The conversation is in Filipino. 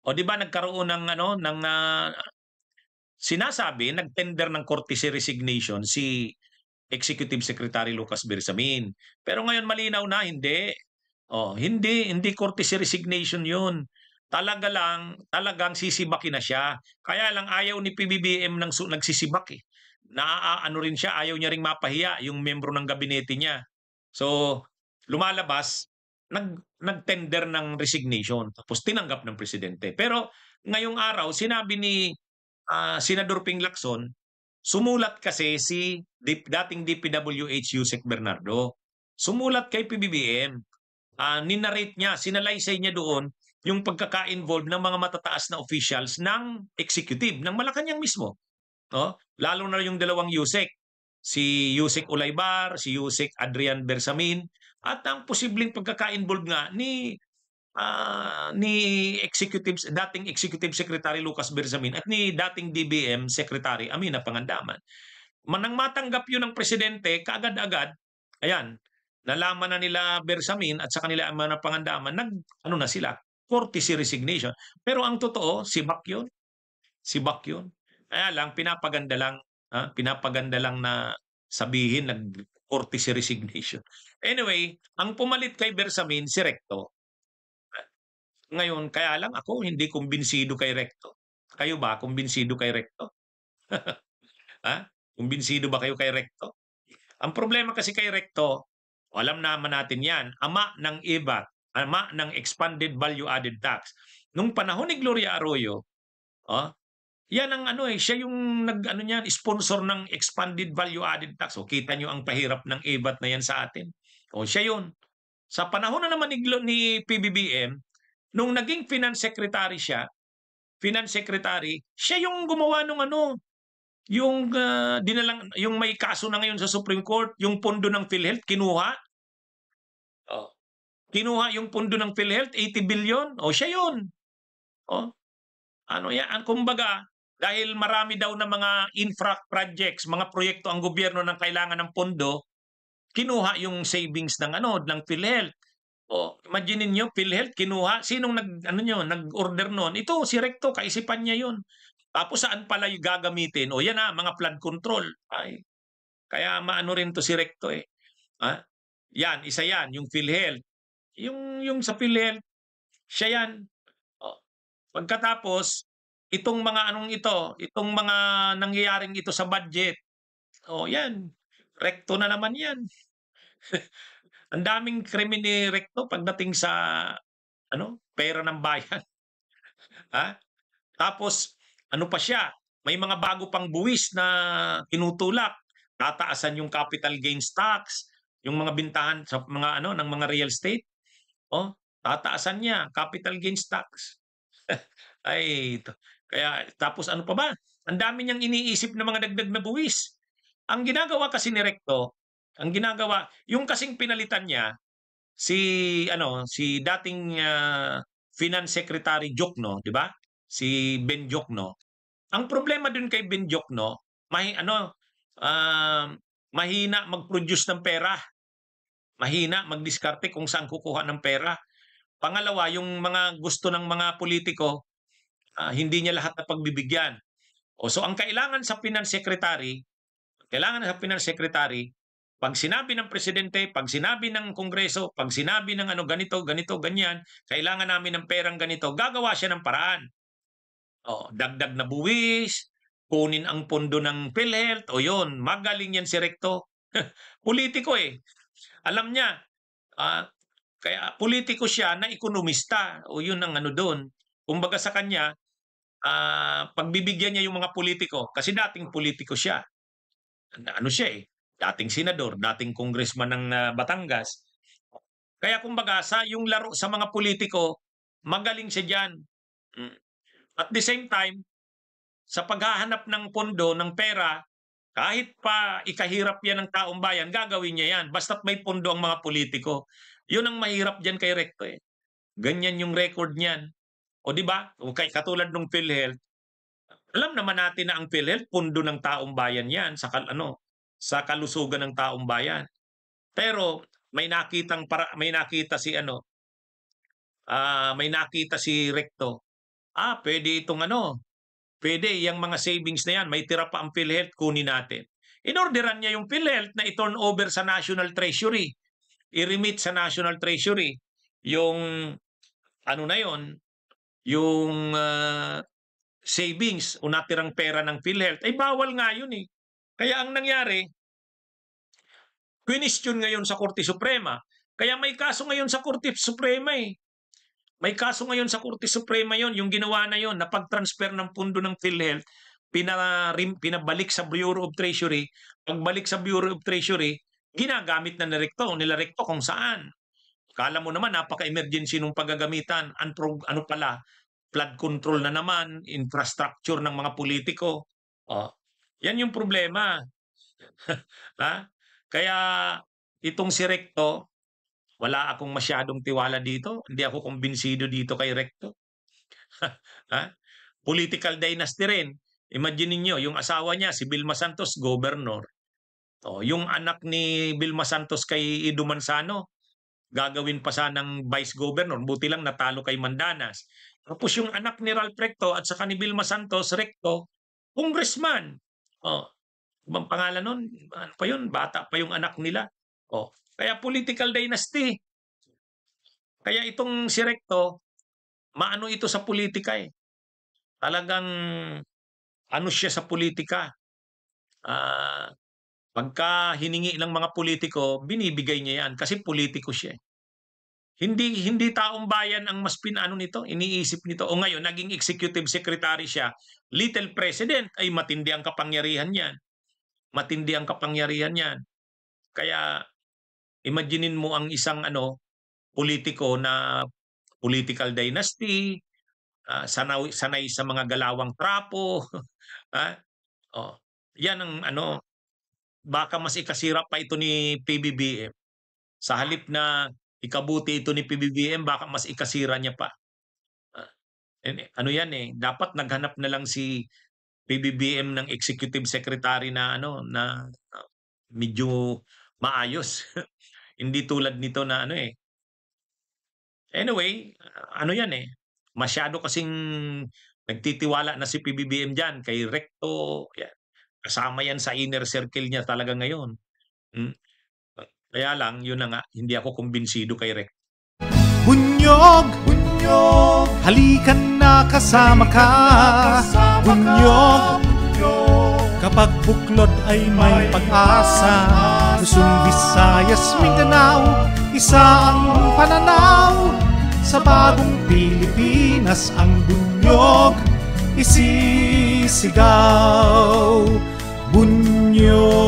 O 'di ba nagkaroon ng ano, ng, sinasabi nag-tender ng courtesy resignation si Executive Secretary Lucas Bersamin. Pero ngayon malinaw na hindi. Oh, hindi courtesy resignation 'yun. Talagang sisibakin na siya. Kaya lang ayaw ni PBBM ng nagsisibak, eh. Naaano rin siya, ayaw niya ring mapahiya yung miyembro ng gabinete niya. So, lumalabas, nag-tender ng resignation tapos tinanggap ng presidente. Pero ngayong araw sinabi ni Senador Ping Lacson, sumulat kasi si dating DPWH Yusek Bernardo. Sumulat kay PBBM. Ninarrate niya, sinalaysay niya doon yung pagkaka-involve ng mga matataas na officials ng executive, ng Malacanang mismo. No? Lalo na yung dalawang Yusek, si Yusek Ulaybar, si Yusek Adrian Bersamin, at ang posibleng pagkaka-involve nga ni dating Executive Secretary Lucas Bersamin at ni dating DBM Secretary Amina Pangandaman. Nang matanggap yun ng presidente, kaagad-agad, ayan, nalaman na nila Bersamin at sa kanila Amina Pangandaman, ano na sila, courtesy resignation. Pero ang totoo, si Bac yun. Kaya lang, pinapaganda lang na sabihin, nag-courtesy resignation. Anyway, ang pumalit kay Bersamin, si Recto. Ngayon, kaya lang ako hindi kumbinsido kay Recto. Kayo ba, kumbinsido kay Recto? Ha? Kumbinsido ba kayo kay Recto? Ang problema kasi kay Recto, alam naman natin yan, ama ng EVAT, ama ng Expanded Value Added Tax. Nung panahon ni Gloria Arroyo, yan ang siya yung nag-ano niyan, sponsor ng Expanded Value Added Tax. O kita nyo ang pahirap ng EVAT na yan sa atin. O siya yun. Sa panahon na naman ni PBBM, nung naging finance secretary, siya yung gumawa ng yung yung may kaso na ngayon sa Supreme Court, yung pondo ng PhilHealth kinuha. Oh. Kinuha yung pondo ng PhilHealth, 80 billion. O siya yun. Oh. Ano yan? Kumbaga, dahil marami daw na mga infra projects, mga proyekto ang gobyerno ng kailangan ng pondo, kinuha yung savings ng PhilHealth. O, imagine niyo, PhilHealth kinuha, sinong nag-order noon? Ito si Recto, kaisipan niya 'yun. Tapos saan pala yung gagamitin? O yan mga flood control. Ay, kaya maano rin to si Recto eh. Ha? Yan, isa yan, yung PhilHealth. Yung sa PhilHealth, siya yan. O, pagkatapos, itong mga itong mga nangyayaring ito sa budget, o yan, Recto na naman yan. Ang daming krimen ni Recto pagdating sa pera ng bayan. Ha? Tapos ano pa siya, may mga bago pang buwis na tinutulak. Tataasan yung capital gains tax, yung mga bintahan sa mga ng mga real estate. Oh, tataasan niya capital gains tax. Ay, kaya tapos ano pa ba? Ang dami niyang iniisip na mga dagdag na buwis. Ang ginagawa kasi ni Recto, yung kasing pinalitan niya si dating Finance Secretary Jokno, 'di ba? Si Ben Jokno. Ang problema dun kay Ben Jokno, um, mahina mag-produce ng pera. Mahina magdiskarte kung saan kukuha ng pera. Pangalawa, yung mga gusto ng mga politiko, hindi niya lahat napagbibigyan. So ang kailangan sa Finance Secretary, pag sinabi ng presidente, pag sinabi ng kongreso, pag sinabi ng ganito, ganito, ganyan, kailangan namin ng perang ganito, gagawa siya ng paraan. Dagdag na buwis, kunin ang pondo ng PhilHealth, yun, magaling yan si Recto. Politiko eh. Alam niya, kaya politiko siya na ekonomista, yun ang doon. Kumbaga sa kanya, pagbibigyan niya yung mga politiko, kasi dating politiko siya. Siya eh, dating senador, dating congressman ng Batangas. Kaya kumbaga yung laro sa mga politiko, magaling siya diyan. At the same time, sa paghahanap ng pondo, ng pera, kahit pa ikahirap yan ng taong bayan, gagawin niya yan. Basta't may pondo ang mga politiko. Yun ang mahirap dyan kay Recto eh. Ganyan yung record niyan. O di ba? Katulad ng PhilHealth, alam naman natin na ang PhilHealth, pondo ng taong bayan yan sa kalusugan ng taong bayan. Pero may nakita si Recto pwede itong pwede yang mga savings na yan, may tira pa ang PhilHealth, kunin natin. Inorderan niya yung PhilHealth na i-turn over sa National Treasury, i-remit sa National Treasury yung na yon, yung savings o natirang pera ng PhilHealth. Ay bawal nga yun eh. Kaya ang nangyari, question ngayon sa Korte Suprema. Kaya may kaso ngayon sa Korte Suprema eh. May kaso ngayon sa Korte Suprema yon, yung ginawa na yon na pag-transfer ng pundo ng PhilHealth, pinabalik sa Bureau of Treasury. Pagbalik sa Bureau of Treasury, ginagamit na nila Recto kung saan. Kala mo naman napaka-emergency nung paggagamitan. Ano pala, flood control na naman, infrastructure ng mga politiko. Yan yung problema. Ha? Kaya itong si Recto, wala akong masyadong tiwala dito. Hindi ako kumbinsido dito kay Recto. Political dynasty rin. Imagine niyo yung asawa niya, si Vilma Santos, governor. Yung anak ni Vilma Santos kay Ido Manzano, gagawin pa sanang vice governor. Buti lang natalo kay Mandanas. Tapos yung anak ni Ralph Recto at saka ni Vilma Santos, Recto, congressman. Ibang pangalan nun, ano pa yun? Bata pa yung anak nila. Kaya political dynasty. Kaya itong si Recto, maano ito sa politika eh. Talagang siya sa politika. Pagka hiningi ng mga politiko, binibigay niya yan kasi politiko siya. Hindi taong bayan ang mas pinano nito, iniisip nito. O ngayon, naging executive secretary siya. Little president, ay matindi ang kapangyarihan niyan. Matindi ang kapangyarihan niyan. Kaya, imaginein mo ang isang politiko na political dynasty, sanay sa mga galawang trapo. Yan ang baka mas ikasira pa ito ni PBBM. Sa halip na ikabuti ito ni PBBM, baka mas ikasira niya pa. Yan eh, dapat naghanap na lang si PBBM ng executive secretary na na medyo maayos. Hindi tulad nito na Anyway, yan eh. Masyado kasing nagtitiwala na si PBBM diyan kay Recto. Yan. Kasama yan sa inner circle niya talaga ngayon. Kaya lang, yun na nga, hindi ako kumbinsido kay Recto. Bunyog, bunyog, halikan na kasama ka. Bunyog, kapag buklod ay may pag-asa. Luzon, Visayas, Mindanao, isa ang pananaw. Sa bagong Pilipinas ang bunyog isisigaw. Bunyog.